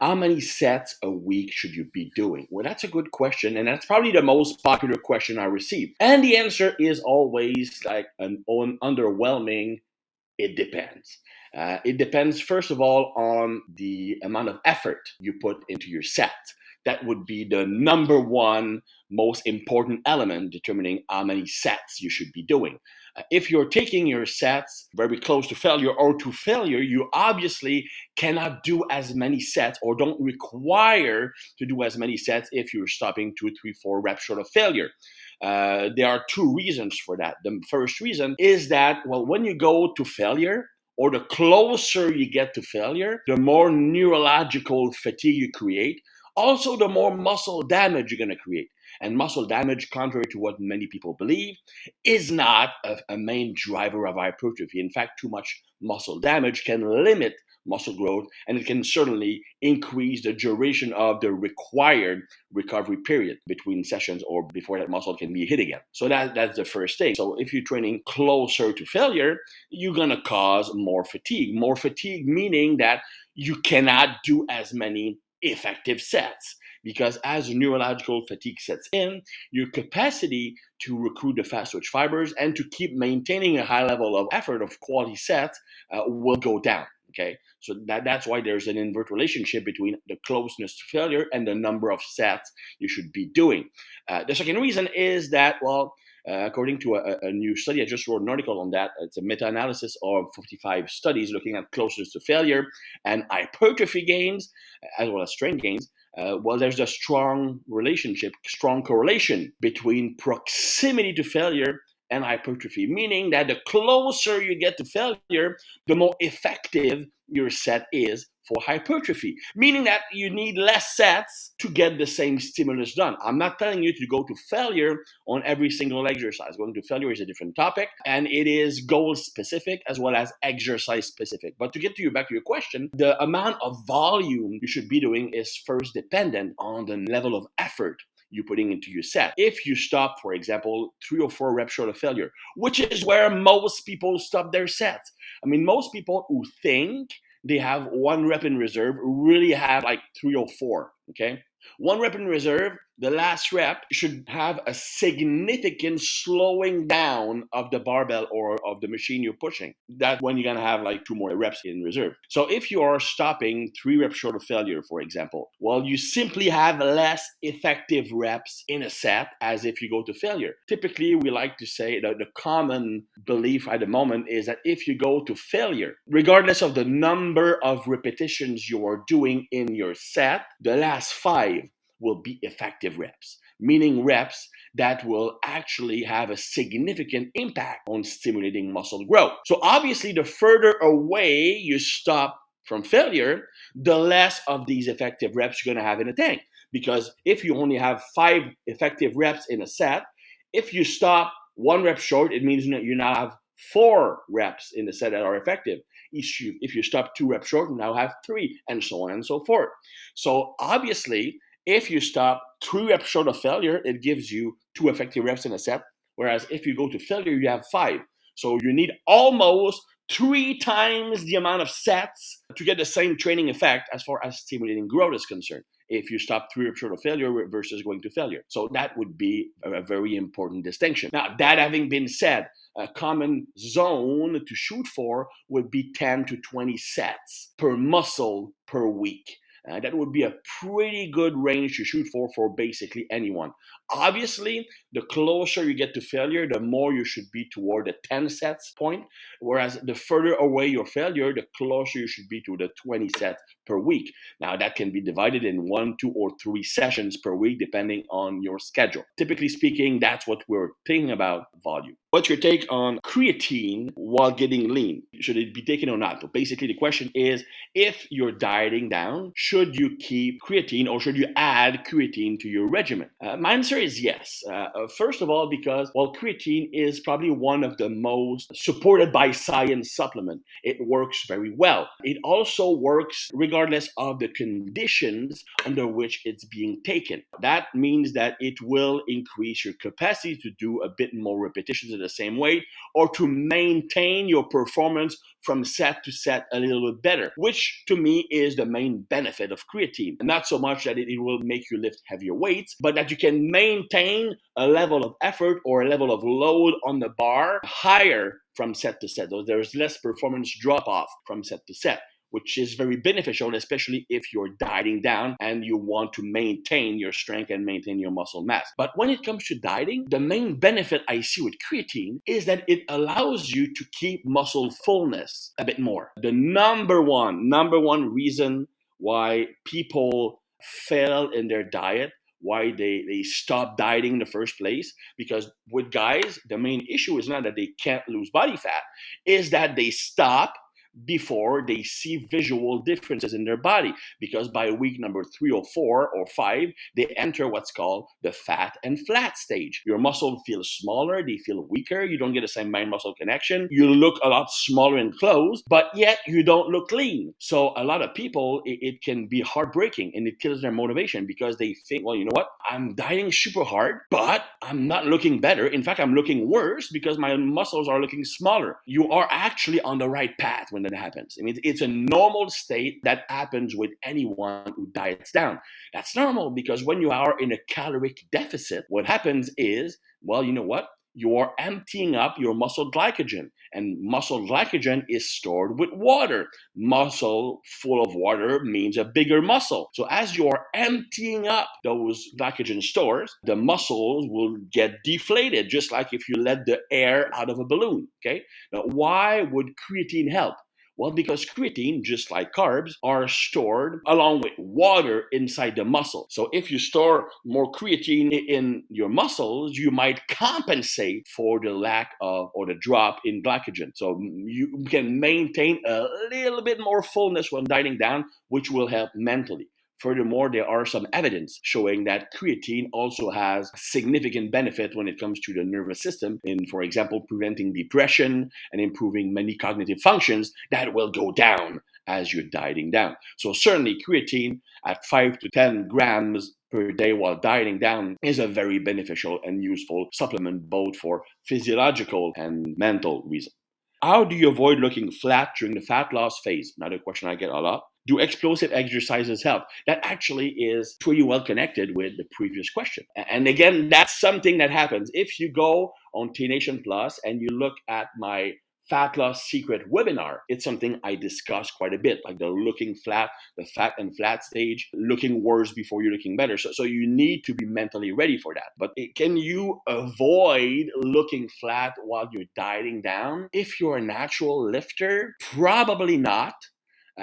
How many sets a week should you be doing? Well, that's a good question, and that's probably the most popular question I receive. And the answer is always like an underwhelming. It depends. It depends, first of all, on the amount of effort you put into your set. That would be the number one most important element determining how many sets you should be doing. If you're taking your sets very close to failure or to failure, you obviously cannot do as many sets or don't require to do as many sets if you're stopping 2, 3, 4 reps short of failure. There are two reasons for that. The first reason is that, well, when you go to failure, or the closer you get to failure, the more neurological fatigue you create. Also, the more muscle damage you're going to create. And muscle damage, contrary to what many people believe, is not a main driver of hypertrophy. In fact, too much muscle damage can limit muscle growth, and it can certainly increase the duration of the required recovery period between sessions or before that muscle can be hit again. So that's the first thing. So if you're training closer to failure, you're going to cause more fatigue. More fatigue meaning that you cannot do as many effective sets, because as neurological fatigue sets in, your capacity to recruit the fast twitch fibers and to keep maintaining a high level of effort of quality sets will go down. Okay, so that's why there's an inverse relationship between the closeness to failure and the number of sets you should be doing. The second reason is that, well, according to a new study, I just wrote an article on that. It's a meta-analysis of 55 studies looking at closeness to failure and hypertrophy gains, as well as strength gains. Well, there's a strong relationship, strong correlation between proximity to failure and hypertrophy, meaning that the closer you get to failure, the more effective your set is for hypertrophy, meaning that you need less sets to get the same stimulus done. I'm not telling you to go to failure on every single exercise. Going to failure is a different topic, and it is goal specific as well as exercise specific. But to get to back to your question, the amount of volume you should be doing is first dependent on the level of effort you're putting into your set. If you stop, for example, 3 or 4 reps short of failure, which is where most people stop their sets. I mean, most people who think they have 1 rep in reserve really have like 3 or 4, okay? 1 rep in reserve, the last rep should have a significant slowing down of the barbell or of the machine you're pushing. That's when you're going to have like 2 more reps in reserve. So if you are stopping 3 reps short of failure, for example, well, you simply have less effective reps in a set as if you go to failure. Typically, we like to say that the common belief at the moment is that if you go to failure, regardless of the number of repetitions you are doing in your set, the last 5 will be effective reps, meaning reps that will actually have a significant impact on stimulating muscle growth. So obviously, the further away you stop from failure, the less of these effective reps you're going to have in the tank. Because if you only have 5 effective reps in a set, if you stop 1 rep short, it means that you now have 4 reps in the set that are effective. If you stop 2 reps short, you now have 3, and so on and so forth. So obviously, if you stop 3 reps short of failure, it gives you 2 effective reps in a set. Whereas if you go to failure, you have 5. So you need almost 3 times the amount of sets to get the same training effect as far as stimulating growth is concerned, if you stop 3 reps short of failure versus going to failure. So that would be a very important distinction. Now, that having been said, a common zone to shoot for would be 10 to 20 sets per muscle per week. That would be a pretty good range to shoot for basically anyone. Obviously, the closer you get to failure, the more you should be toward the 10 sets point, whereas the further away your failure, the closer you should be to the 20 sets per week. Now, that can be divided in 1, 2, or 3 sessions per week, depending on your schedule. Typically speaking, that's what we're thinking about volume. What's your take on creatine while getting lean? Should it be taken or not? So basically, the question is, if you're dieting down, should you keep creatine or should you add creatine to your regimen? My answer is yes. First of all, because, well, creatine is probably one of the most supported by science supplement. It works very well. It also works regardless regardless of the conditions under which it's being taken. That means that it will increase your capacity to do a bit more repetitions in the same weight, or to maintain your performance from set to set a little bit better, which to me is the main benefit of creatine. Not so much that it will make you lift heavier weights, but that you can maintain a level of effort or a level of load on the bar higher from set to set. So there's less performance drop off from set to set, which is very beneficial, especially if you're dieting down and you want to maintain your strength and maintain your muscle mass. But when it comes to dieting, the main benefit I see with creatine is that it allows you to keep muscle fullness a bit more. The number one reason why people fail in their diet, why they stop dieting in the first place, because with guys, the main issue is not that they can't lose body fat, is that they stop before they see visual differences in their body, because by week number 3 or 4 or 5 they enter what's called the fat and flat stage. Your muscle feels smaller, they feel weaker, you don't get the same mind muscle connection, you look a lot smaller in clothes, but yet you don't look lean. So a lot of people, it can be heartbreaking and it kills their motivation, because they think, well, you know what, I'm dieting super hard, but I'm not looking better. In fact, I'm looking worse because my muscles are looking smaller. You are actually on the right path when that happens. I mean, it's a normal state that happens with anyone who diets down. That's normal, because when you are in a caloric deficit, what happens is, well, you know what? You are emptying up your muscle glycogen, and muscle glycogen is stored with water. Muscle full of water means a bigger muscle. So as you are emptying up those glycogen stores, the muscles will get deflated, just like if you let the air out of a balloon. Okay. Now, why would creatine help? Well, because creatine, just like carbs, are stored along with water inside the muscle. So if you store more creatine in your muscles, you might compensate for the lack of or the drop in glycogen. So you can maintain a little bit more fullness when dieting down, which will help mentally. Furthermore, there are some evidence showing that creatine also has significant benefit when it comes to the nervous system in, for example, preventing depression and improving many cognitive functions that will go down as you're dieting down. So certainly creatine at 5 to 10 grams per day while dieting down is a very beneficial and useful supplement, both for physiological and mental reasons. How do you avoid looking flat during the fat loss phase? Another question I get a lot. Do explosive exercises help? That actually is pretty well connected with the previous question. And again, that's something that happens. If you go on T Nation Plus and you look at my Fat Loss Secret webinar, it's something I discuss quite a bit, like the looking flat, the fat and flat stage, looking worse before you're looking better. So you need to be mentally ready for that. But can you avoid looking flat while you're dieting down? If you're a natural lifter, probably not.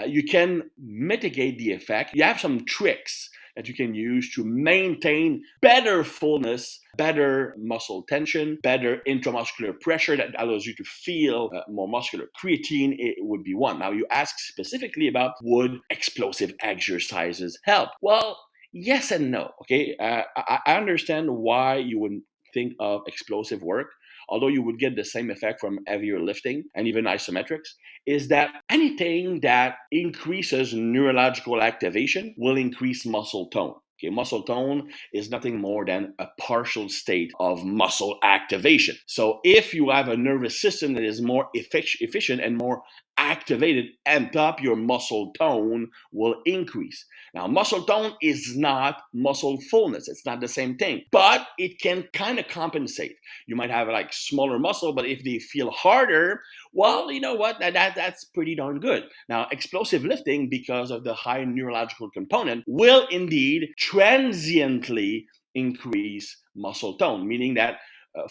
You can mitigate the effect. You have some tricks that you can use to maintain better fullness, better muscle tension, better intramuscular pressure that allows you to feel more muscular. Creatine, it would be one. Now, you ask specifically about would explosive exercises help? Well, yes and no. Okay, I understand why you wouldn't think of explosive work, although you would get the same effect from heavier lifting and even isometrics, is that anything that increases neurological activation will increase muscle tone. Okay, muscle tone is nothing more than a partial state of muscle activation. So if you have a nervous system that is more efficient and more activated, amped up, your muscle tone will increase. Now, muscle tone is not muscle fullness. It's not the same thing, but it can kind of compensate. You might have like smaller muscle, but if they feel harder, well, you know what? That's pretty darn good. Now, explosive lifting, because of the high neurological component, will indeed transiently increase muscle tone, meaning that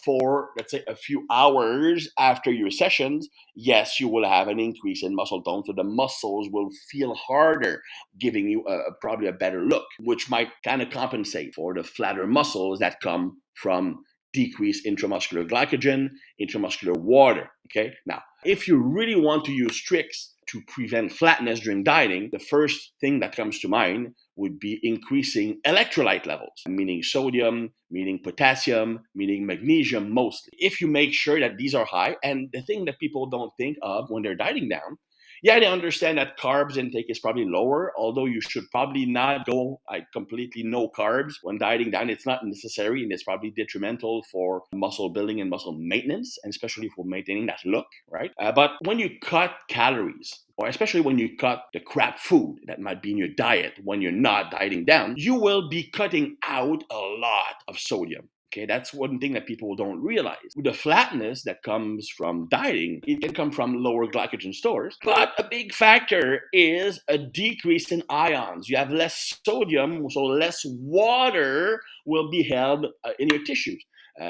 for, let's say, a few hours after your sessions, yes, you will have an increase in muscle tone. So the muscles will feel harder, giving you probably a better look, which might kind of compensate for the flatter muscles that come from decreased intramuscular glycogen, intramuscular water. Okay. Now, if you really want to use tricks to prevent flatness during dieting, the first thing that comes to mind would be increasing electrolyte levels, meaning sodium, meaning potassium, meaning magnesium mostly. If you make sure that these are high, and the thing that people don't think of when they're dieting down, Yeah, they understand that carbs intake is probably lower, although you should probably not go like completely no carbs when dieting down. It's not necessary, and it's probably detrimental for muscle building and muscle maintenance, and especially for maintaining that look, right? But when you cut calories, or especially when you cut the crap food that might be in your diet when you're not dieting down, you will be cutting out a lot of sodium. Okay, that's one thing that people don't realize. With the flatness that comes from dieting, it can come from lower glycogen stores. But a big factor is a decrease in ions. You have less sodium, so less water will be held in your tissues.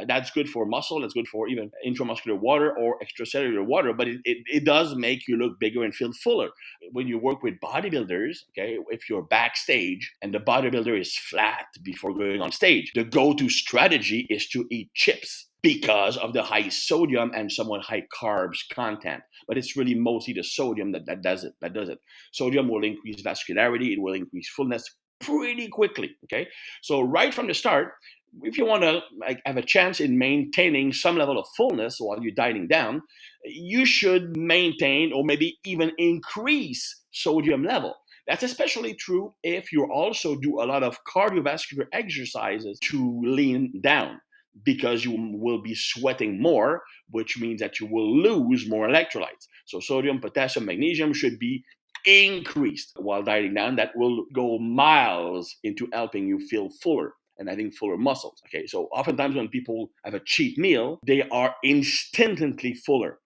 That's good for muscle, that's good for even intramuscular water or extracellular water, but it does make you look bigger and feel fuller. When you work with bodybuilders, okay, if you're backstage and the bodybuilder is flat before going on stage, the go-to strategy is to eat chips because of the high sodium and somewhat high carbs content. But it's really mostly the sodium that does it. Sodium will increase vascularity, it will increase fullness pretty quickly. Okay. So right from the start, if you want to like have a chance in maintaining some level of fullness while you're dieting down, you should maintain or maybe even increase sodium level. That's especially true if you also do a lot of cardiovascular exercises to lean down, because you will be sweating more, which means that you will lose more electrolytes. So sodium, potassium, magnesium should be increased while dieting down. That will go miles into helping you feel fuller and I think fuller muscles. Okay, so oftentimes when people have a cheat meal, they are instantly fuller.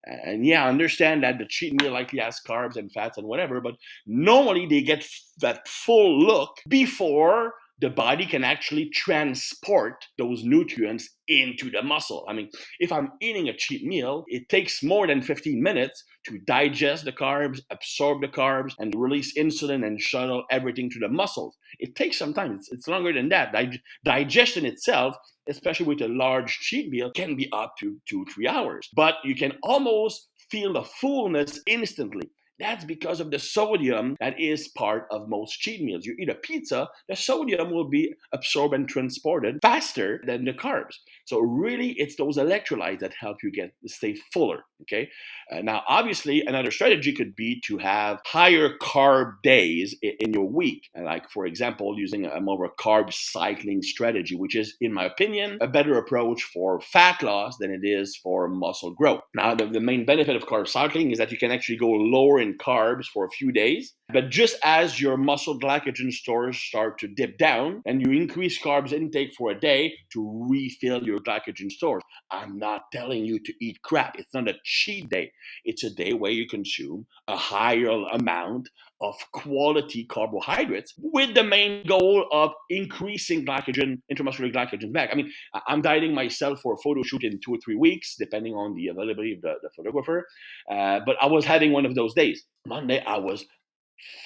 And yeah, I understand that the cheat meal likely has carbs and fats and whatever, but normally they get that full look before the body can actually transport those nutrients into the muscle. I mean, if I'm eating a cheat meal, it takes more than 15 minutes to digest the carbs, absorb the carbs, and release insulin and shuttle everything to the muscles. It takes some time. It's longer than that. Digestion itself, especially with a large cheat meal, can be up to 2-3 hours. But you can almost feel the fullness instantly. That's because of the sodium that is part of most cheat meals. You eat a pizza, the sodium will be absorbed and transported faster than the carbs. So really, it's those electrolytes that help you stay fuller. Okay. Now, obviously, another strategy could be to have higher carb days in your week. Like, for example, using a more of a carb cycling strategy, which is, in my opinion, a better approach for fat loss than it is for muscle growth. Now, the main benefit of carb cycling is that you can actually go lower in carbs for a few days. But just as your muscle glycogen stores start to dip down and you increase carbs intake for a day to refill your glycogen stores, I'm not telling you to eat crap. It's not a cheat day. It's a day where you consume a higher amount of quality carbohydrates with the main goal of increasing glycogen, intramuscular glycogen back. I mean, I'm dieting myself for a photo shoot in 2 or 3 weeks, depending on the availability of the photographer. But I was having one of those days. Monday, I was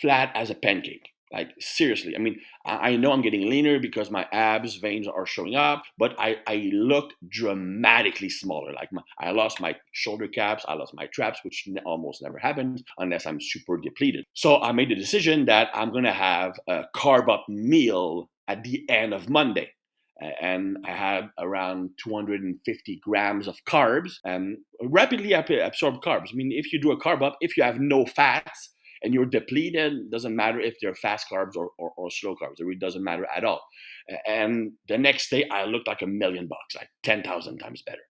flat as a pancake. Like, seriously. I mean, I know I'm getting leaner because my abs veins are showing up, but I look dramatically smaller. Like, I lost my shoulder caps, I lost my traps, which almost never happens unless I'm super depleted. So I made the decision that I'm gonna have a carb up meal at the end of Monday. And I had around 250 grams of carbs and rapidly absorbed carbs. I mean, if you do a carb up, if you have no fats, and you're depleted, doesn't matter if they're fast carbs or slow carbs. It really doesn't matter at all. And the next day, I looked like $1,000,000, like 10,000 times better.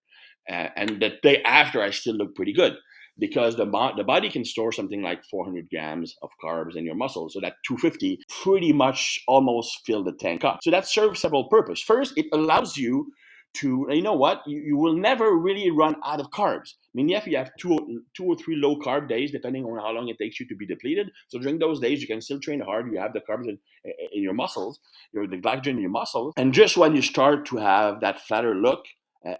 And the day after, I still look pretty good because the body can store something like 400 grams of carbs in your muscles. So that 250 pretty much almost fill the tank up. So that serves several purposes. First, it allows you to, you know what, you will never really run out of carbs. I mean, if you have two or three low carb days, depending on how long it takes you to be depleted. So during those days, you can still train hard. You have the carbs in your muscles, the glycogen in your muscles. And just when you start to have that flatter look,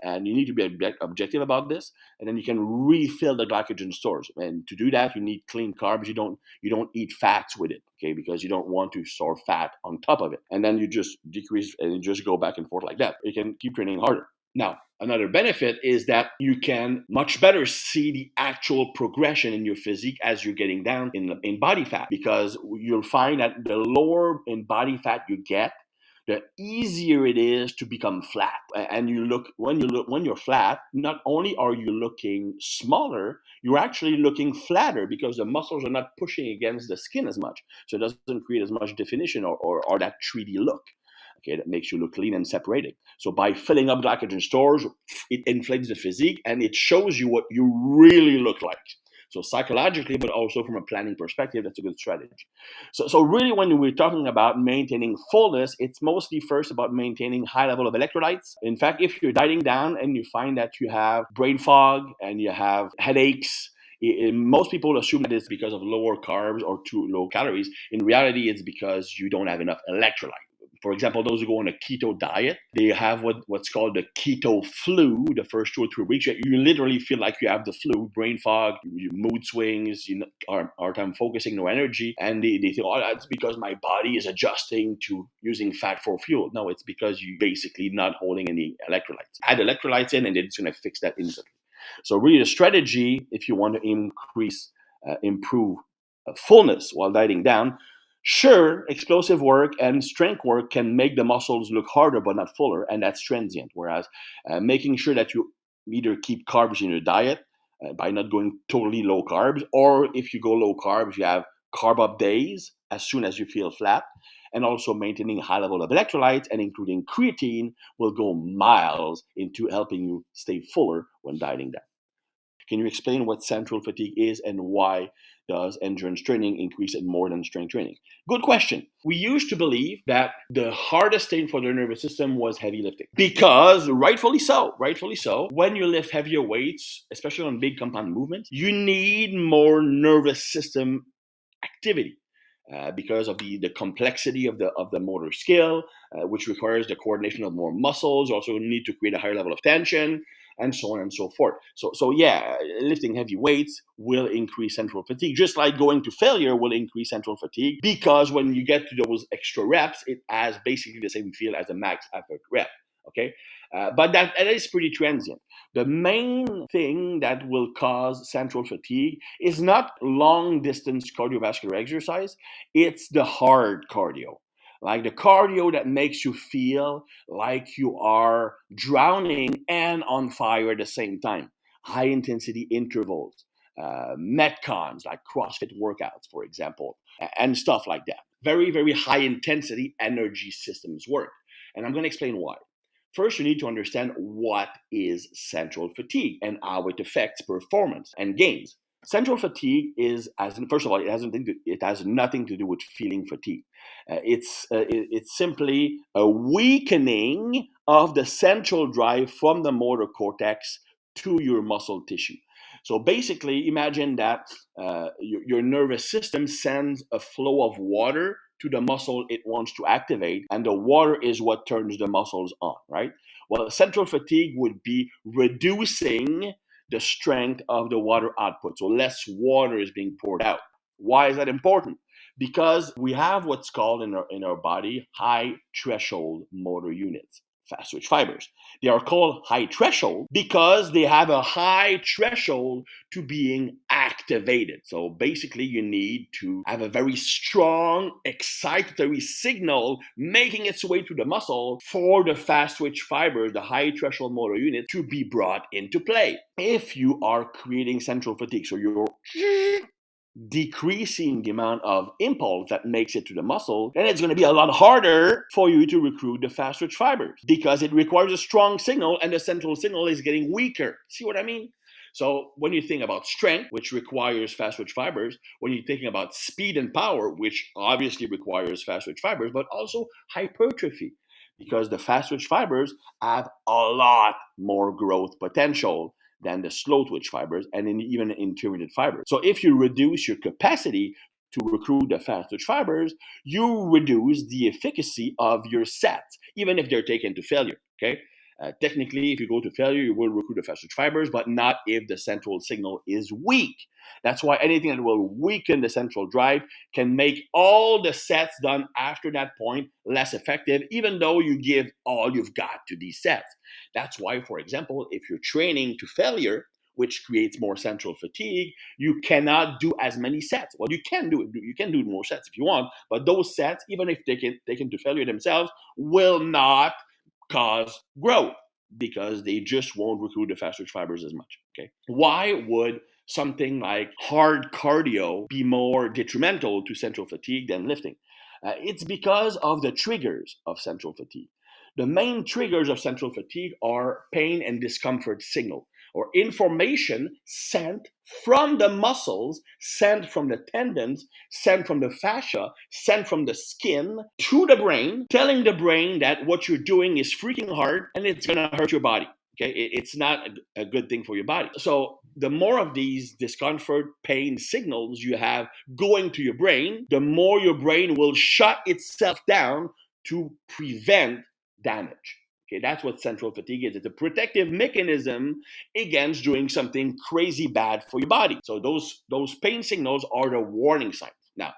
and you need to be objective about this, and then you can refill the glycogen stores. And to do that, you need clean carbs. You don't eat fats with it, okay? Because you don't want to store fat on top of it. And then you just decrease and you just go back and forth like that. You can keep training harder. Now, another benefit is that you can much better see the actual progression in your physique as you're getting down in body fat, because you'll find that the lower in body fat you get, the easier it is to become flat. And when you're flat, not only are you looking smaller, you're actually looking flatter because the muscles are not pushing against the skin as much. So it doesn't create as much definition or that 3D look. Okay, that makes you look lean and separated. So by filling up glycogen stores, it inflates the physique and it shows you what you really look like. So psychologically, but also from a planning perspective, that's a good strategy. So really, when we're talking about maintaining fullness, it's mostly first about maintaining high level of electrolytes. In fact, if you're dieting down and you find that you have brain fog and you have headaches, most people assume that it's because of lower carbs or too low calories. In reality, it's because you don't have enough electrolyte. For example, those who go on a keto diet, they have what's called the keto flu the first 2 or 3 weeks. You literally feel like you have the flu, brain fog, mood swings, hard time focusing, no energy. And they think, oh, that's because my body is adjusting to using fat for fuel. No, it's because you basically not holding any electrolytes. Add electrolytes in and it's going to fix that instantly. So really the strategy, if you want to improve fullness while dieting down, sure, explosive work and strength work can make the muscles look harder but not fuller, and that's transient. Whereas making sure that you either keep carbs in your diet by not going totally low carbs, or if you go low carbs, you have carb up days as soon as you feel flat, and also maintaining a high level of electrolytes and including creatine will go miles into helping you stay fuller when dieting down. Can you explain what central fatigue is and why does endurance training increase it more than strength training? Good question. We used to believe that the hardest thing for the nervous system was heavy lifting because rightfully so, when you lift heavier weights, especially on big compound movements, you need more nervous system activity. Because of the complexity of the motor skill, which requires the coordination of more muscles. You also need to create a higher level of tension, and so on and so forth. So yeah, lifting heavy weights will increase central fatigue, just like going to failure will increase central fatigue, because when you get to those extra reps, it has basically the same feel as a max effort rep. Okay, but that is pretty transient. The main thing that will cause central fatigue is not long distance cardiovascular exercise, it's the hard cardio. Like the cardio that makes you feel like you are drowning and on fire at the same time. High intensity intervals, metcons like CrossFit workouts, for example, and stuff like that. Very, very high intensity energy systems work. And I'm going to explain why. First, you need to understand what is central fatigue and how it affects performance and gains. Central fatigue first of all, it has nothing to do with feeling fatigue. It's simply a weakening of the central drive from the motor cortex to your muscle tissue. So basically, imagine that your nervous system sends a flow of water to the muscle it wants to activate, and the water is what turns the muscles on, right? Well, central fatigue would be reducing the strength of the water output. So less water is being poured out. Why is that important? Because we have what's called in our body high threshold motor units, fast twitch fibers. They are called high threshold because they have a high threshold to being activated. So basically, you need to have a very strong excitatory signal making its way through the muscle for the fast twitch fibers, the high threshold motor unit, to be brought into play. If you are creating central fatigue, so you're decreasing the amount of impulse that makes it to the muscle, then it's going to be a lot harder for you to recruit the fast twitch fibers because it requires a strong signal and the central signal is getting weaker. See what I mean? So when you think about strength, which requires fast twitch fibers, when you're thinking about speed and power, which obviously requires fast twitch fibers, but also hypertrophy, because the fast twitch fibers have a lot more growth potential than the slow twitch fibers and even intermediate fibers. So if you reduce your capacity to recruit the fast twitch fibers, you reduce the efficacy of your sets, even if they're taken to failure. Okay. Technically, if you go to failure, you will recruit the fast twitch fibers, but not if the central signal is weak. That's why anything that will weaken the central drive can make all the sets done after that point less effective, even though you give all you've got to these sets. That's why, for example, if you're training to failure, which creates more central fatigue. You cannot do as many sets. Well, you can do it. You can do more sets if you want, but those sets, even if they can to failure themselves, will not cause growth because they just won't recruit the fast twitch fibers as much. Okay, why would something like hard cardio be more detrimental to central fatigue than lifting? It's because of the triggers of central fatigue. The main triggers of central fatigue are pain and discomfort signal, or information sent from the muscles, sent from the tendons, sent from the fascia, sent from the skin to the brain, telling the brain that what you're doing is freaking hard and it's going to hurt your body. Okay, it's not a good thing for your body. So the more of these discomfort, pain signals you have going to your brain, the more your brain will shut itself down to prevent damage. Okay, that's what central fatigue is. It's a protective mechanism against doing something crazy bad for your body. So those pain signals are the warning signs. Now,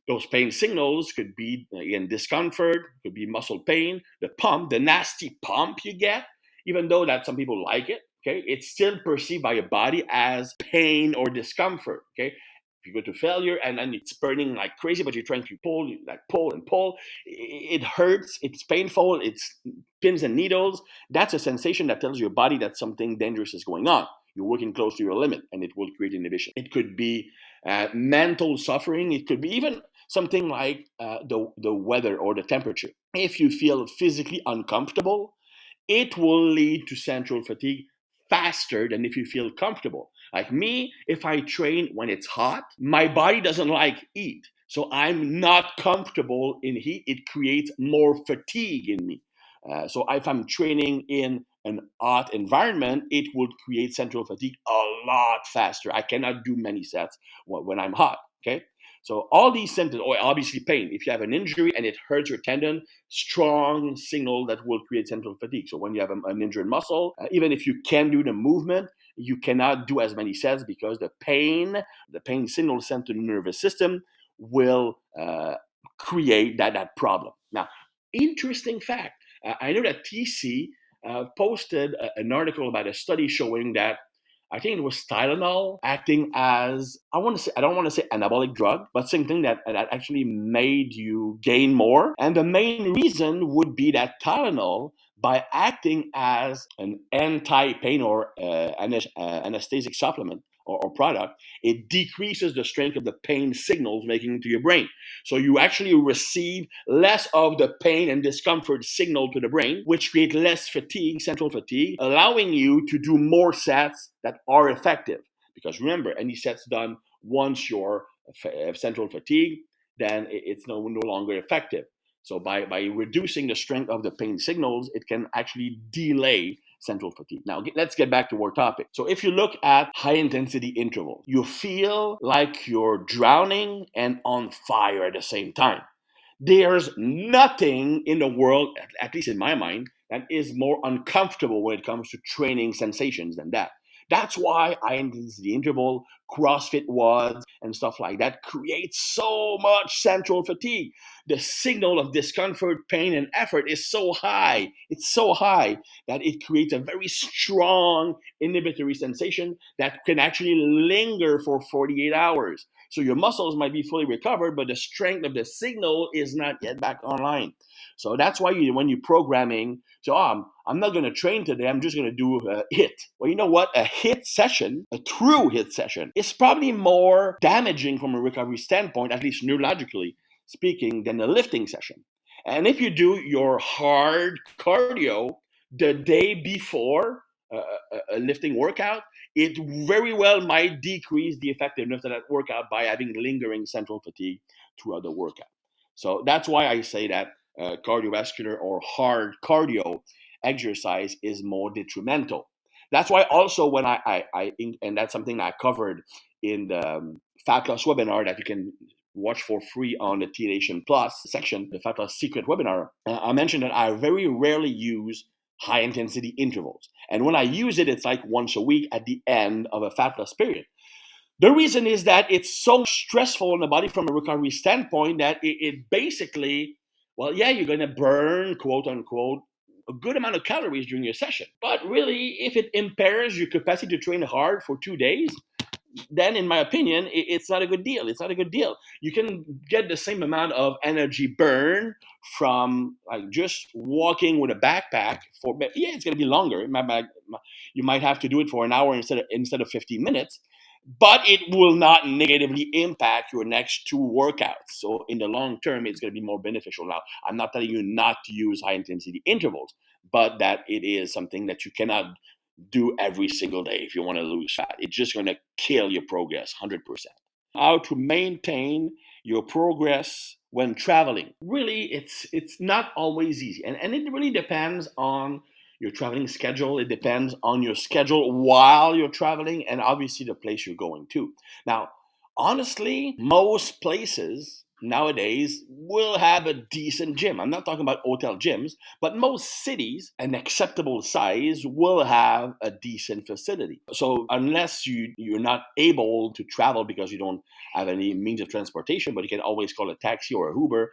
those pain signals could be, again, discomfort, could be muscle pain, the pump, the nasty pump you get, even though that some people like it, okay, it's still perceived by your body as pain or discomfort, okay? If you go to failure and then it's burning like crazy, but you're trying to pull, you like pull and pull, it hurts, it's painful, it's pins and needles. That's a sensation that tells your body that something dangerous is going on. You're working close to your limit and it will create inhibition. It could be mental suffering. It could be even something like the weather or the temperature. If you feel physically uncomfortable, it will lead to central fatigue faster than if you feel comfortable. Like me, if I train when it's hot, my body doesn't like heat. So I'm not comfortable in heat. It creates more fatigue in me. So if I'm training in an hot environment, it would create central fatigue a lot faster. I cannot do many sets when I'm hot. Okay. So all these symptoms, or obviously pain. If you have an injury and it hurts your tendon, strong signal that will create central fatigue. So when you have an injured muscle, even if you can do the movement, you cannot do as many sets because the pain signal sent to the nervous system will create that problem. Now, interesting fact. I know that TC posted an article about a study showing that I think it was Tylenol acting as, I don't want to say anabolic drug, but something that actually made you gain more. And the main reason would be that Tylenol, by acting as an anti-pain or anesthetic supplement or product, it decreases the strength of the pain signals making to your brain. So you actually receive less of the pain and discomfort signal to the brain, which create less fatigue, central fatigue, allowing you to do more sets that are effective. Because remember, any sets done once you're central fatigue, then it's no longer effective. So by reducing the strength of the pain signals, it can actually delay central fatigue. Now, let's get back to our topic. So if you look at high intensity interval, you feel like you're drowning and on fire at the same time. There's nothing in the world, at least in my mind, that is more uncomfortable when it comes to training sensations than that. That's why high intensity interval, CrossFit WODs, and stuff like that creates so much central fatigue. The signal of discomfort, pain, and effort is so high. It's so high that it creates a very strong inhibitory sensation that can actually linger for 48 hours. So your muscles might be fully recovered, but the strength of the signal is not yet back online. So that's why when you're programming, so I'm not going to train today, I'm just going to do a HIIT. Well, you know what? A HIIT session, a true HIIT session, is probably more damaging from a recovery standpoint, at least neurologically speaking, than a lifting session. And if you do your hard cardio the day before a lifting workout, it very well might decrease the effectiveness of that workout by having lingering central fatigue throughout the workout. So that's why I say that cardiovascular or hard cardio exercise is more detrimental. That's why also when and that's something I covered in the Fat Loss webinar that you can watch for free on the Teen Nation Plus section, the Fat Loss Secret webinar, I mentioned that I very rarely use high intensity intervals. And when I use it, it's like once a week at the end of a fat loss period. The reason is that it's so stressful on the body from a recovery standpoint that it basically, well, yeah, you're going to burn, quote unquote, a good amount of calories during your session. But really, if it impairs your capacity to train hard for 2 days, then in my opinion, it's not a good deal. It's not a good deal. You can get the same amount of energy burn from like just walking with a backpack for, yeah, it's going to be longer. You might have to do it for an hour instead of 15 minutes, but it will not negatively impact your next two workouts. So in the long term, it's going to be more beneficial. Now, I'm not telling you not to use high intensity intervals, but that it is something that you cannot do every single day if you want to lose fat. It's just going to kill your progress 100%. How to maintain your progress when traveling. Really, it's not always easy. And it really depends on your traveling schedule. It depends on your schedule while you're traveling and obviously the place you're going to. Now, honestly, most places nowadays will have a decent gym. I'm not talking about hotel gyms, but most cities, an acceptable size, will have a decent facility. So unless you're not able to travel because you don't have any means of transportation, but you can always call a taxi or a Uber,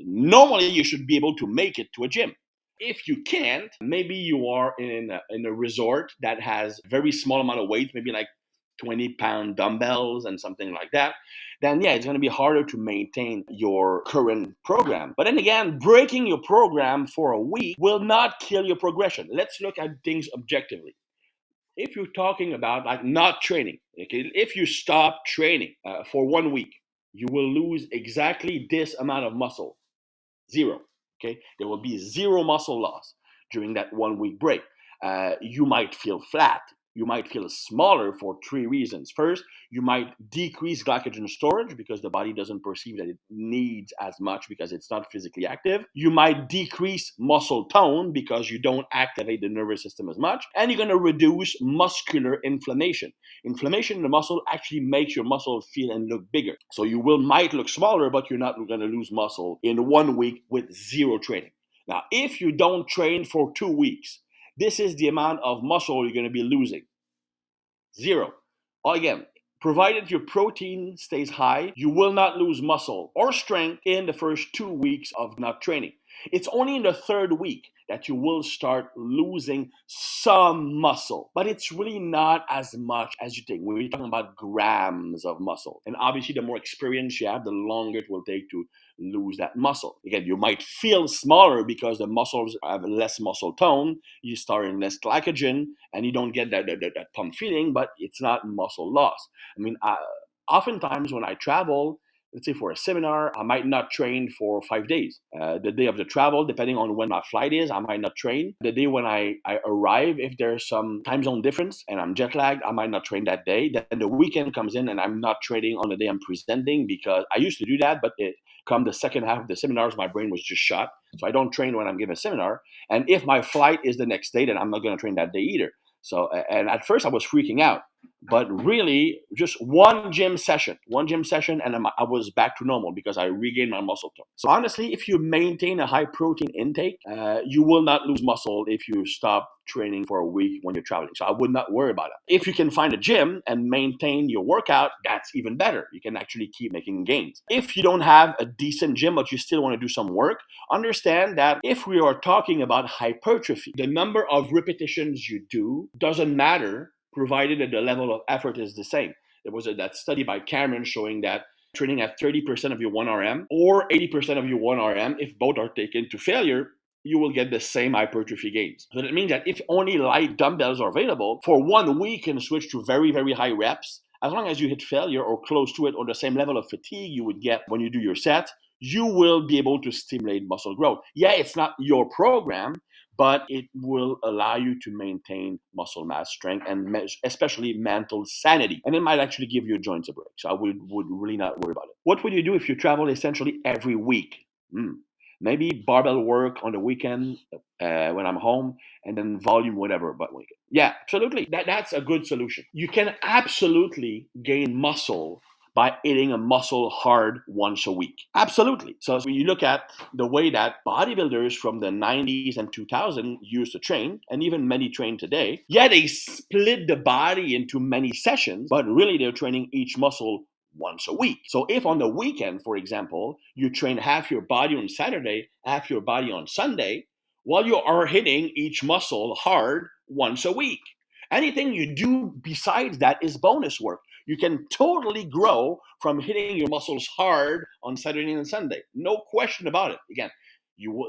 normally you should be able to make it to a gym. If you can't, maybe you are in a resort that has very small amount of weight, maybe like 20-pound dumbbells and something like that, then yeah, it's going to be harder to maintain your current program. But then again, breaking your program for a week will not kill your progression. Let's look at things objectively. If you're talking about like not training, okay, if you stop training for 1 week, you will lose exactly this amount of muscle. Zero. Okay, there will be zero muscle loss during that 1 week break. You might feel flat. You might feel smaller for three reasons. First, you might decrease glycogen storage because the body doesn't perceive that it needs as much because it's not physically active. You might decrease muscle tone because you don't activate the nervous system as much. And you're going to reduce muscular inflammation. Inflammation in the muscle actually makes your muscle feel and look bigger. So you might look smaller, but you're not going to lose muscle in 1 week with zero training. Now, if you don't train for 2 weeks, this is the amount of muscle you're going to be losing. Zero. Again, provided your protein stays high, you will not lose muscle or strength in the first 2 weeks of not training. It's only in the third week that you will start losing some muscle, but it's really not as much as you think. We're talking about grams of muscle. And obviously, the more experience you have, the longer it will take to lose that muscle. Again, you might feel smaller because the muscles have less muscle tone, you start in less glycogen, and you don't get that pump feeling, but it's not muscle loss. I mean, oftentimes when I travel, let's say for a seminar, I might not train for 5 days. The day of the travel, depending on when my flight is, I might not train. The day when I arrive, if there's some time zone difference and I'm jet lagged, I might not train that day. Then the weekend comes in and I'm not training on the day I'm presenting because I used to do that, but come the second half of the seminars, my brain was just shot. So I don't train when I'm giving a seminar. And if my flight is the next day, then I'm not going to train that day either. So, and at first I was freaking out, but really just one gym session, and I was back to normal because I regained my muscle tone. So honestly, if you maintain a high protein intake, you will not lose muscle if you stop training for a week when you're traveling. So I would not worry about it. If you can find a gym and maintain your workout, that's even better. You can actually keep making gains. If you don't have a decent gym, but you still want to do some work, understand that if we are talking about hypertrophy, the number of repetitions you do doesn't matter provided that the level of effort is the same. There was that study by Cameron showing that training at 30% of your 1RM or 80% of your 1RM, if both are taken to failure, you will get the same hypertrophy gains. So that means that if only light dumbbells are available, for 1 week you can switch to very, very high reps. As long as you hit failure or close to it or the same level of fatigue you would get when you do your set, you will be able to stimulate muscle growth. Yeah, it's not your program, but it will allow you to maintain muscle mass strength and especially mental sanity. And it might actually give your joints a break. So I would really not worry about it. What would you do if you travel essentially every week? Maybe barbell work on the weekend when I'm home, and then volume whatever but weekend. Yeah, absolutely. That's a good solution. You can absolutely gain muscle by hitting a muscle hard once a week. Absolutely. So when you look at the way that bodybuilders from the 90s and 2000 used to train, and even many train today, yeah, they split the body into many sessions, but really they're training each muscle once a week. So if on the weekend, for example, you train half your body on Saturday, half your body on Sunday, while you are hitting each muscle hard once a week. Anything you do besides that is bonus work. You can totally grow from hitting your muscles hard on Saturday and Sunday. No question about it. Again,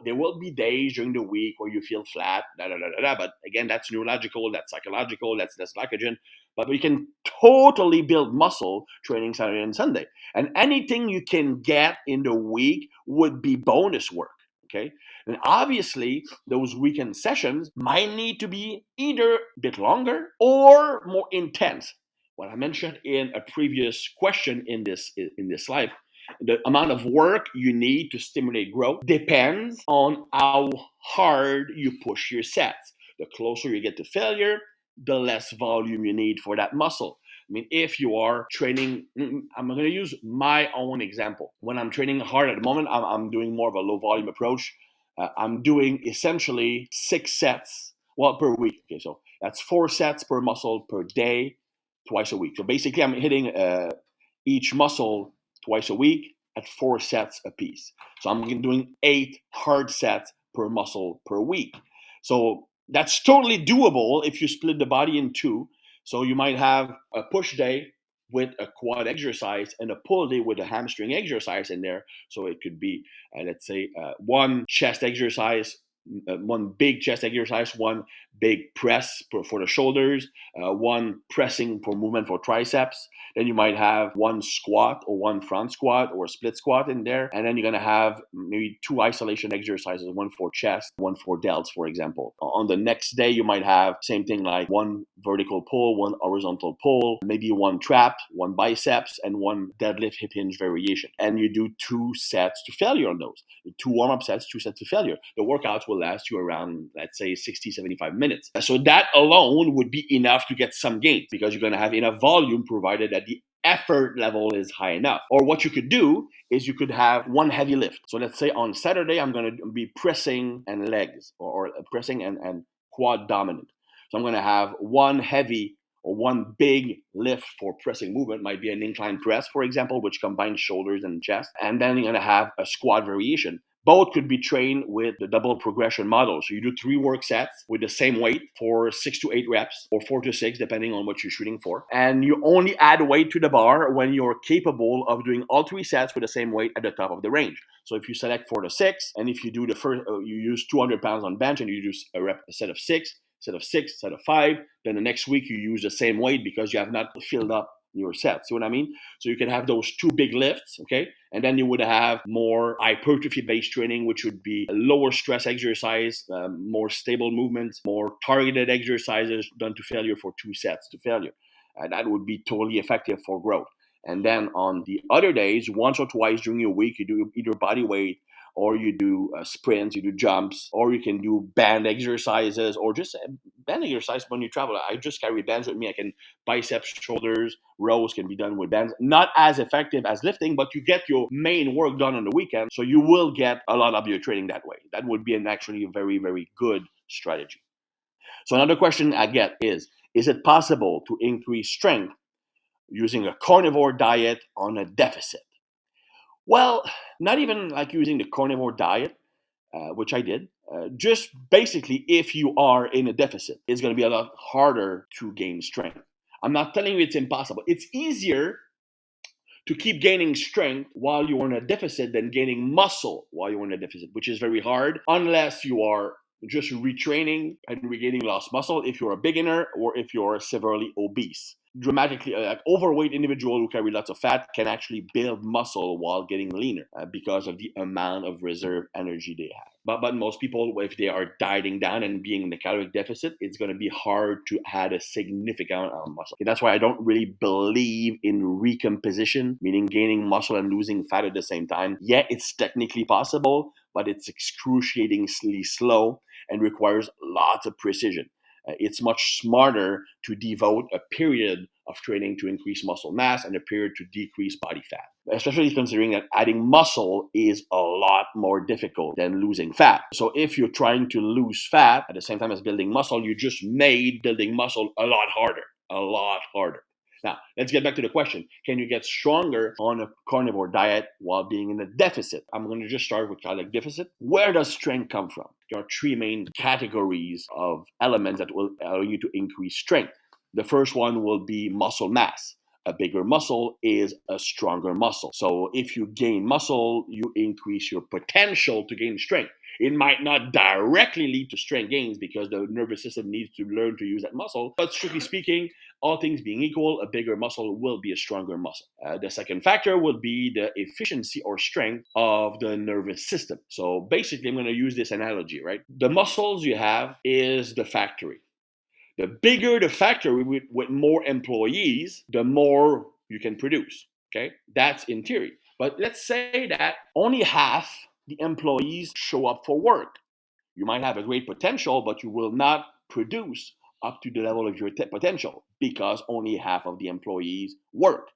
there will be days during the week where you feel flat, but again, that's neurological, that's psychological, that's glycogen. But we can totally build muscle training Saturday and Sunday. And anything you can get in the week would be bonus work. Okay. And obviously, those weekend sessions might need to be either a bit longer or more intense. What I mentioned in a previous question in this slide, the amount of work you need to stimulate growth depends on how hard you push your sets. The closer you get to failure, the less volume you need for that muscle. I mean, if you are training, I'm going to use my own example. When I'm training hard at the moment, I'm doing more of a low volume approach. I'm doing essentially 6 sets, well, per week. Okay, so that's 4 sets per muscle per day, twice a week. So basically, I'm hitting each muscle twice a week at 4 sets apiece. So I'm doing 8 hard sets per muscle per week. So that's totally doable if you split the body in two. So you might have a push day with a quad exercise and a pull day with a hamstring exercise in there. So it could be, let's say, one chest exercise, one big chest exercise, one big press for the shoulders, one pressing for movement for triceps. Then you might have one squat or one front squat or a split squat in there. And then you're going to have maybe 2 isolation exercises, one for chest, one for delts, for example. On the next day, you might have same thing like one vertical pull, one horizontal pull, maybe one trap, one biceps, and one deadlift hip hinge variation. And you do 2 sets to failure on those. 2 warm-up sets, 2 sets to failure. The workouts will last you around, let's say, 60, 75 minutes. So that alone would be enough to get some gains because you're going to have enough volume provided that the effort level is high enough. Or what you could do is you could have one heavy lift. So let's say on Saturday, I'm going to be pressing and legs or pressing and quad dominant. So I'm going to have one heavy or one big lift for pressing movement, might be an incline press, for example, which combines shoulders and chest. And then you're going to have a squat variation. Both could be trained with the double progression model. So you do 3 work sets with the same weight for 6 to 8 reps or 4 to 6, depending on what you're shooting for. And you only add weight to the bar when you're capable of doing all 3 sets with the same weight at the top of the range. So if you select 4 to 6, and if you do the first, you use 200 pounds on bench and you do a set of 6, set of 6, set of 5, then the next week you use the same weight because you have not filled up your set. See what I mean? So you can have those 2 big lifts, okay? And then you would have more hypertrophy-based training, which would be a lower stress exercise, more stable movements, more targeted exercises done to failure for 2 sets to failure. That would be totally effective for growth. And then on the other days, once or twice during your week, you do either body weight or you do sprints, you do jumps, or you can do band exercises or just band exercise when you travel. I just carry bands with me. I can biceps, shoulders, rows can be done with bands. Not as effective as lifting, but you get your main work done on the weekend. So you will get a lot of your training that way. That would be actually a very, very good strategy. So another question I get is it possible to increase strength using a carnivore diet on a deficit? Well, not even like using the carnivore diet, which I did. Just basically, if you are in a deficit, it's going to be a lot harder to gain strength. I'm not telling you it's impossible. It's easier to keep gaining strength while you're in a deficit than gaining muscle while you're in a deficit, which is very hard unless you are just retraining and regaining lost muscle if you're a beginner or if you're severely obese. Dramatically, overweight individual who carry lots of fat can actually build muscle while getting leaner because of the amount of reserve energy they have. But most people, if they are dieting down and being in a caloric deficit, it's going to be hard to add a significant amount of muscle. Okay, that's why I don't really believe in recomposition, meaning gaining muscle and losing fat at the same time. Yeah, it's technically possible, but it's excruciatingly slow and requires lots of precision. It's much smarter to devote a period of training to increase muscle mass and a period to decrease body fat, especially considering that adding muscle is a lot more difficult than losing fat. So if you're trying to lose fat at the same time as building muscle, you just made building muscle a lot harder. Now, let's get back to the question. Can you get stronger on a carnivore diet while being in a deficit? I'm going to just start with caloric deficit. Where does strength come from? There are three main categories of elements that will allow you to increase strength. The first one will be muscle mass. A bigger muscle is a stronger muscle. So if you gain muscle, you increase your potential to gain strength. It might not directly lead to strength gains because the nervous system needs to learn to use that muscle. But strictly speaking, all things being equal, a bigger muscle will be a stronger muscle. The second factor would be the efficiency or strength of the nervous system. So basically, I'm going to use this analogy, right? The muscles you have is the factory. The bigger the factory with more employees, the more you can produce. Okay, that's in theory. But let's say that only half the employees show up for work. You might have a great potential, but you will not produce up to the level of your potential because only half of the employees work.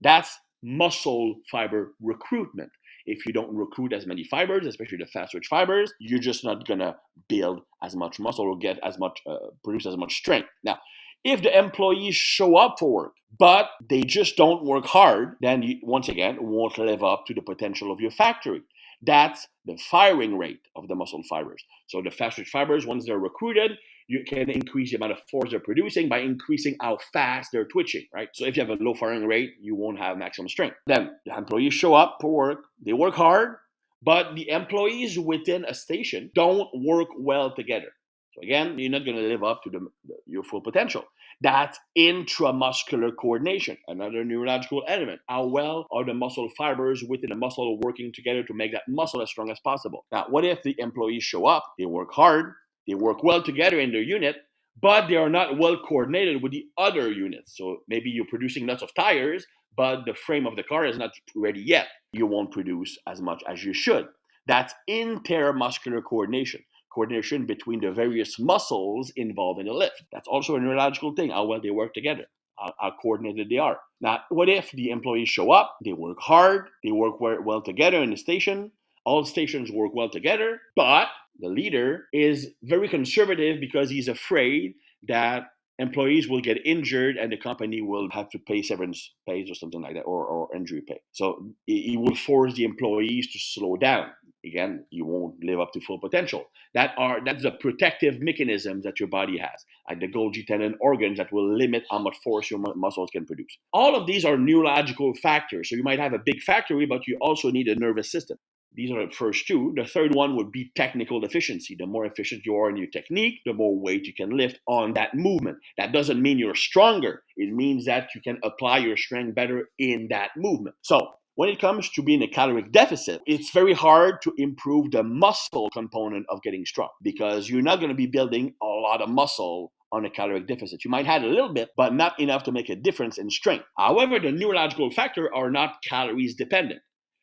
That's muscle fiber recruitment. If you don't recruit as many fibers, especially the fast twitch fibers, you're just not gonna build as much muscle or get as much, produce as much strength. Now, if the employees show up for work, but they just don't work hard, then you, once again, won't live up to the potential of your factory. That's the firing rate of the muscle fibers. So the fast twitch fibers, once they're recruited, you can increase the amount of force they're producing by increasing how fast they're twitching, right? So if you have a low firing rate, you won't have maximum strength. Then the employees show up for work, they work hard, but the employees within a station don't work well together. So again, you're not going to live up to your full potential. That's intramuscular coordination, another neurological element. How well are the muscle fibers within the muscle working together to make that muscle as strong as possible? Now, what if the employees show up, they work hard, they work well together in their unit, but they are not well coordinated with the other units. So maybe you're producing lots of tires, but the frame of the car is not ready yet. You won't produce as much as you should. That's intermuscular coordination. Coordination between the various muscles involved in the lift. That's also a neurological thing, how well they work together, how coordinated they are. Now, what if the employees show up, they work hard, they work well together in the station, all stations work well together, but the leader is very conservative because he's afraid that employees will get injured and the company will have to pay severance pays or something like that, or injury pay. So he will force the employees to slow down. Again, you won't live up to full potential. That's the protective mechanism that your body has, like the Golgi tendon organs that will limit how much force your muscles can produce. All of these are neurological factors. So you might have a big factory, but you also need a nervous system. These are the first two. The third one would be technical efficiency. The more efficient you are in your technique, the more weight you can lift on that movement. That doesn't mean you're stronger. It means that you can apply your strength better in that movement. So when it comes to being a caloric deficit, it's very hard to improve the muscle component of getting strong because you're not going to be building a lot of muscle on a caloric deficit. You might have a little bit, but not enough to make a difference in strength. However, the neurological factors are not calories dependent.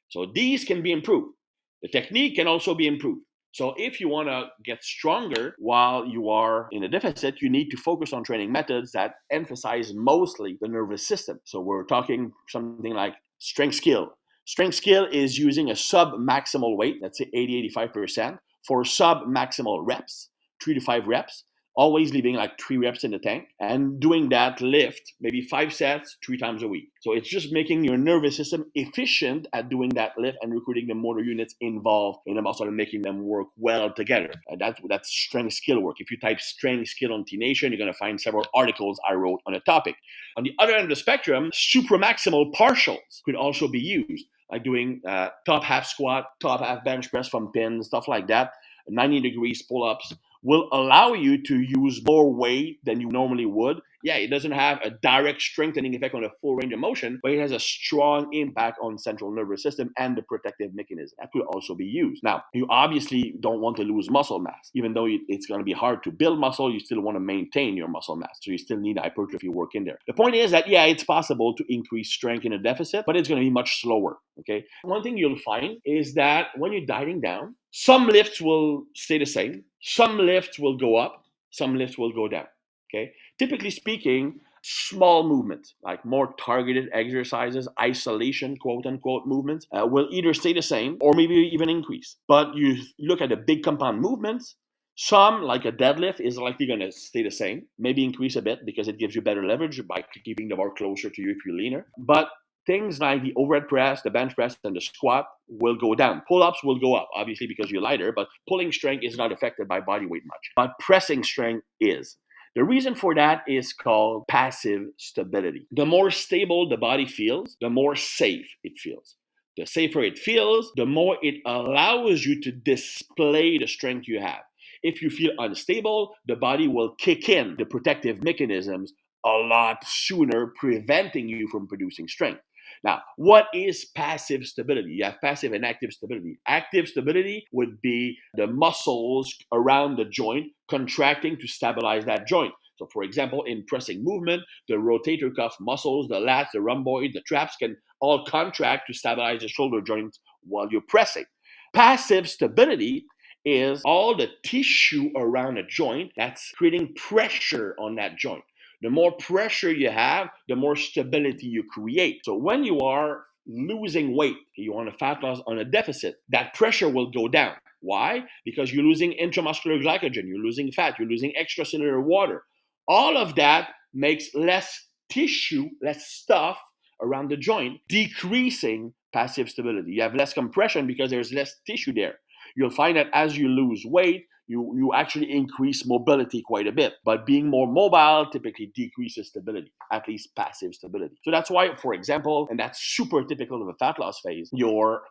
So these can be improved. The technique can also be improved. So if you want to get stronger while you are in a deficit, you need to focus on training methods that emphasize mostly the nervous system. So we're talking something like strength skill. Strength skill is using a sub-maximal weight, let's say 80-85%, for sub-maximal reps, 3 to 5 reps, always leaving like 3 reps in the tank and doing that lift, maybe 5 sets, 3 times a week. So it's just making your nervous system efficient at doing that lift and recruiting the motor units involved in the muscle and making them work well together. And that's strength skill work. If you type strength skill on T Nation, you're going to find several articles I wrote on a topic. On the other end of the spectrum, supramaximal partials could also be used, like doing top half squat, top half bench press from pins, stuff like that, 90 degrees pull-ups, will allow you to use more weight than you normally would. Yeah, it doesn't have a direct strengthening effect on the full range of motion, but it has a strong impact on central nervous system and the protective mechanism. That could also be used. Now, you obviously don't want to lose muscle mass. Even though it's going to be hard to build muscle, you still want to maintain your muscle mass. So you still need hypertrophy work in there. The point is that, yeah, it's possible to increase strength in a deficit, but it's going to be much slower, okay? One thing you'll find is that when you're dieting down, some lifts will stay the same, some lifts will go up, some lifts will go down. Okay. Typically speaking, small movements, like more targeted exercises, isolation, quote unquote, movements, will either stay the same or maybe even increase. But you look at the big compound movements, Some, like a deadlift, is likely going to stay the same, maybe increase a bit because it gives you better leverage by keeping the bar closer to you if you're leaner. But things like the overhead press, the bench press, and the squat will go down. Pull-ups will go up, obviously, because you're lighter, but pulling strength is not affected by body weight much. But pressing strength is. The reason for that is called passive stability. The more stable the body feels, the more safe it feels. The safer it feels, the more it allows you to display the strength you have. If you feel unstable, the body will kick in the protective mechanisms a lot sooner, preventing you from producing strength. Now, what is passive stability? You have passive and active stability. Active stability would be the muscles around the joint contracting to stabilize that joint. So, for example, in pressing movement, the rotator cuff muscles, the lats, the rhomboid, the traps can all contract to stabilize the shoulder joints while you're pressing. Passive stability is all the tissue around a joint that's creating pressure on that joint. The more pressure you have, the more stability you create. So when you are losing weight, you want a fat loss on a deficit, that pressure will go down. Why? Because you're losing intramuscular glycogen, you're losing fat, you're losing extracellular water. All of that makes less tissue, less stuff around the joint, decreasing passive stability. You have less compression because there's less tissue there. You'll find that as you lose weight, you actually increase mobility quite a bit. But being more mobile typically decreases stability, at least passive stability. So that's why, for example, and that's super typical of a fat loss phase, your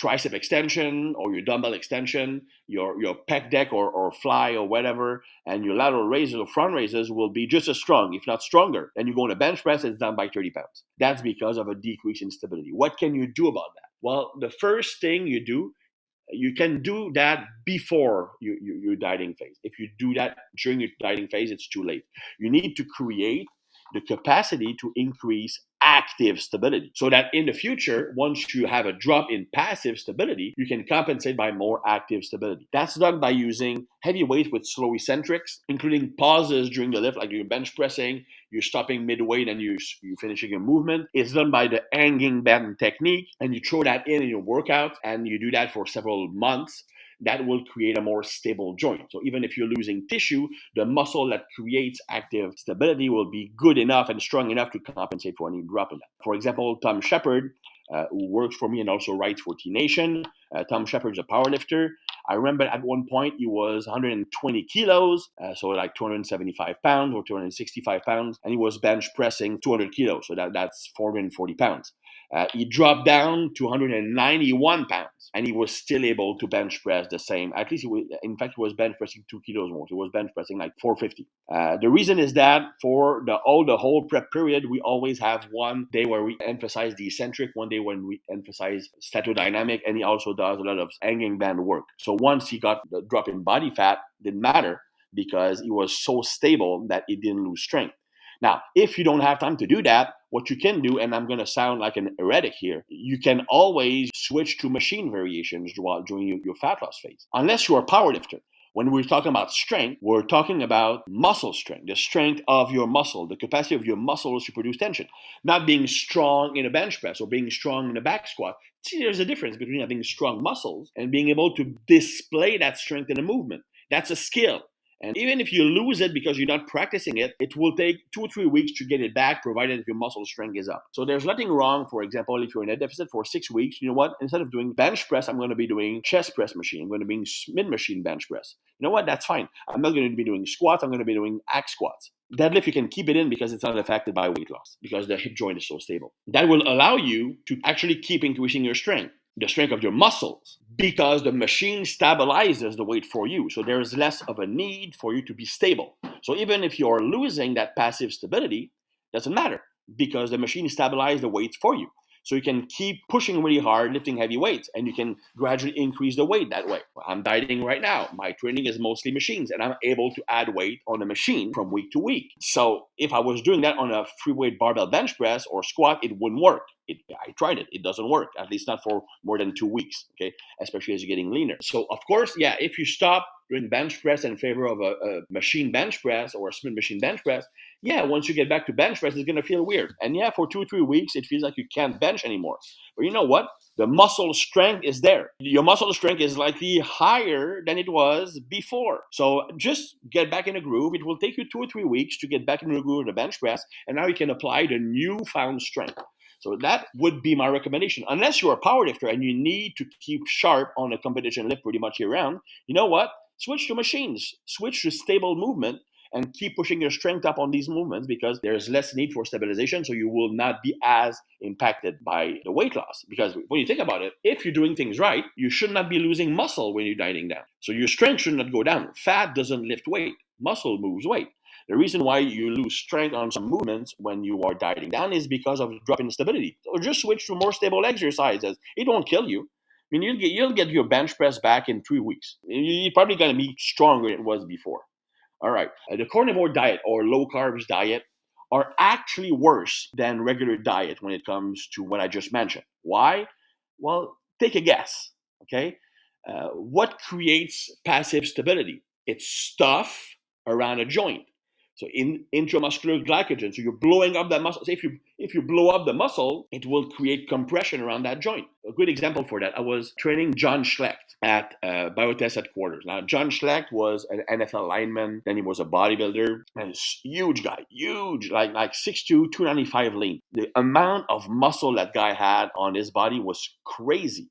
tricep extension or your dumbbell extension, your pec deck or fly or whatever, and your lateral raises or front raises will be just as strong, if not stronger. And you go on a bench press, it's down by 30 pounds. That's because of a decrease in stability. What can you do about that? Well, the first thing you can do that before your dieting phase. If you do that during your dieting phase, it's too late. You need to create the capacity to increase active stability so that in the future, once you have a drop in passive stability, you can compensate by more active stability. That's done by using heavy weights with slow eccentrics, including pauses during the lift, like you're bench pressing, you're stopping midway, and you're finishing your movement. It's done by the hanging band technique, and you throw that in your workout, and you do that for several months. That will create a more stable joint. So even if you're losing tissue, the muscle that creates active stability will be good enough and strong enough to compensate for any drop in that. For example, Tom Shepard, who works for me and also writes for T Nation, Tom Shepard's a powerlifter. I remember at one point he was 120 kilos, so like 275 pounds or 265 pounds, and he was bench pressing 200 kilos, so that's 440 pounds. He dropped down to 191 pounds, and he was still able to bench press the same. At least, in fact, he was bench pressing 2 kilos more. So he was bench pressing like 450. The reason is that for the whole prep period, we always have one day where we emphasize the eccentric, one day when we emphasize statodynamic, and he also does a lot of hanging band work. So once he got the drop in body fat, didn't matter because he was so stable that he didn't lose strength. Now, if you don't have time to do that, what you can do, and I'm going to sound like an heretic here, you can always switch to machine variations during your fat loss phase, unless you're a powerlifter. When we're talking about strength, we're talking about muscle strength, the strength of your muscle, the capacity of your muscles to produce tension, not being strong in a bench press or being strong in a back squat. See, there's a difference between having strong muscles and being able to display that strength in a movement. That's a skill. And even if you lose it because you're not practicing it, it will take 2 or 3 weeks to get it back, provided your muscle strength is up. So there's nothing wrong, for example, if you're in a deficit for 6 weeks, you know what? Instead of doing bench press, I'm going to be doing chest press machine. I'm going to be doing mid-machine bench press. You know what? That's fine. I'm not going to be doing squats. I'm going to be doing hack squats. Deadlift, you can keep it in because it's not affected by weight loss because the hip joint is so stable. That will allow you to actually keep increasing your strength, the strength of your muscles, because the machine stabilizes the weight for you. So there is less of a need for you to be stable. So even if you're losing that passive stability, doesn't matter because the machine stabilizes the weight for you. So you can keep pushing really hard, lifting heavy weights, and you can gradually increase the weight that way. I'm dieting right now. My training is mostly machines, and I'm able to add weight on a machine from week to week. So if I was doing that on a free weight barbell bench press or squat, it wouldn't work. I tried it. It doesn't work, at least not for more than 2 weeks, okay? Especially as you're getting leaner. So, of course, yeah, if you stop doing bench press in favor of a machine bench press or a Smith machine bench press, yeah, once you get back to bench press, it's going to feel weird. And yeah, for 2 or 3 weeks, it feels like you can't bench anymore. But you know what? The muscle strength is there. Your muscle strength is likely higher than it was before. So just get back in a groove. It will take you 2 or 3 weeks to get back in the groove of the bench press. And now you can apply the newfound strength. So that would be my recommendation. Unless you're a powerlifter and you need to keep sharp on a competition lift pretty much year round, you know what? Switch to machines. Switch to stable movement and keep pushing your strength up on these movements because there's less need for stabilization, so you will not be as impacted by the weight loss. Because when you think about it, if you're doing things right, you should not be losing muscle when you're dieting down. So your strength should not go down. Fat doesn't lift weight. Muscle moves weight. The reason why you lose strength on some movements when you are dieting down is because of drop in stability. So just switch to more stable exercises. It won't kill you. I mean, you'll get your bench press back in 3 weeks. You're probably going to be stronger than it was before. All right. The carnivore diet or low carbs diet are actually worse than regular diet when it comes to what I just mentioned. Why? Well, take a guess. Okay. What creates passive stability? It's stuff around a joint. So intramuscular glycogen. So you're blowing up that muscle. So if you blow up the muscle, it will create compression around that joint. A good example for that, I was training John Schlecht at Biotest headquarters. Now, John Schlecht was an NFL lineman. Then he was a bodybuilder. And a huge guy, huge, like 6'2", 295 lean. The amount of muscle that guy had on his body was crazy.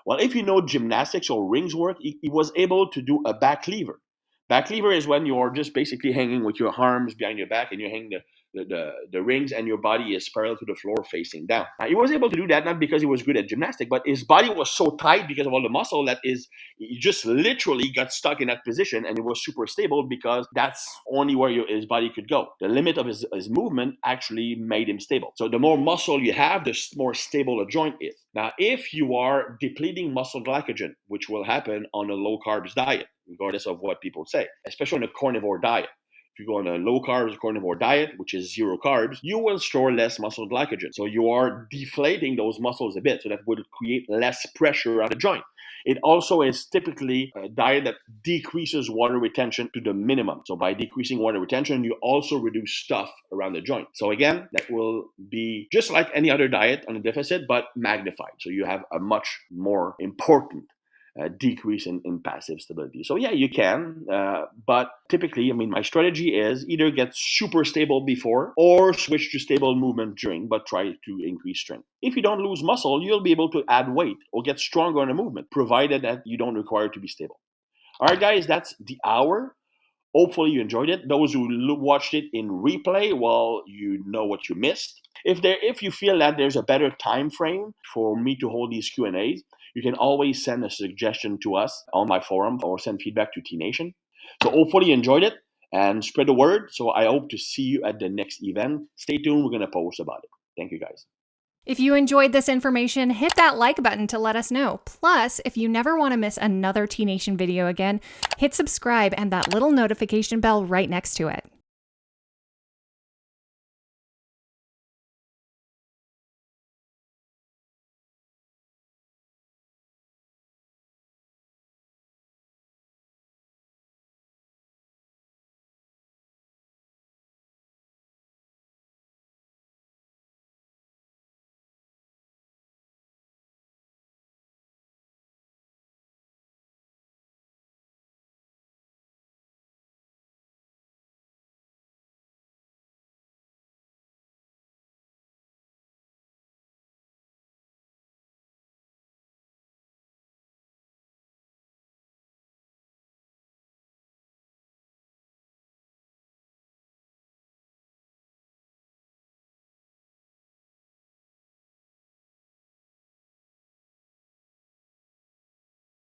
Well, if you know gymnastics or rings work, he was able to do a back lever. Back lever is when you're just basically hanging with your arms behind your back and you hang the rings and your body is parallel to the floor facing down. Now, he was able to do that not because he was good at gymnastics, but his body was so tight because of all the muscle that he just literally got stuck in that position and it was super stable because that's only where his body could go. The limit of his movement actually made him stable. So the more muscle you have, the more stable a joint is. Now, if you are depleting muscle glycogen, which will happen on a low carbs diet, regardless of what people say, especially on a carnivore diet. If you go on a low carbs carnivore diet, which is 0 carbs, you will store less muscle glycogen. So you are deflating those muscles a bit, so that would create less pressure on the joint. It also is typically a diet that decreases water retention to the minimum. So by decreasing water retention, you also reduce stuff around the joint. So again, that will be just like any other diet on a deficit, but magnified. So you have a much more important decrease in passive stability. So yeah, you can, but typically, I mean, my strategy is either get super stable before or switch to stable movement during, but try to increase strength. If you don't lose muscle, you'll be able to add weight or get stronger on a movement, provided that you don't require it to be stable. All right, guys, that's the hour. Hopefully you enjoyed it. Those who watched it in replay, well, you know what you missed. If you feel that there's a better time frame for me to hold these Q&As, you can always send a suggestion to us on my forum or send feedback to T-Nation. So hopefully you enjoyed it and spread the word. So I hope to see you at the next event. Stay tuned. We're going to post about it. Thank you, guys. If you enjoyed this information, hit that like button to let us know. Plus, if you never want to miss another T-Nation video again, hit subscribe and that little notification bell right next to it.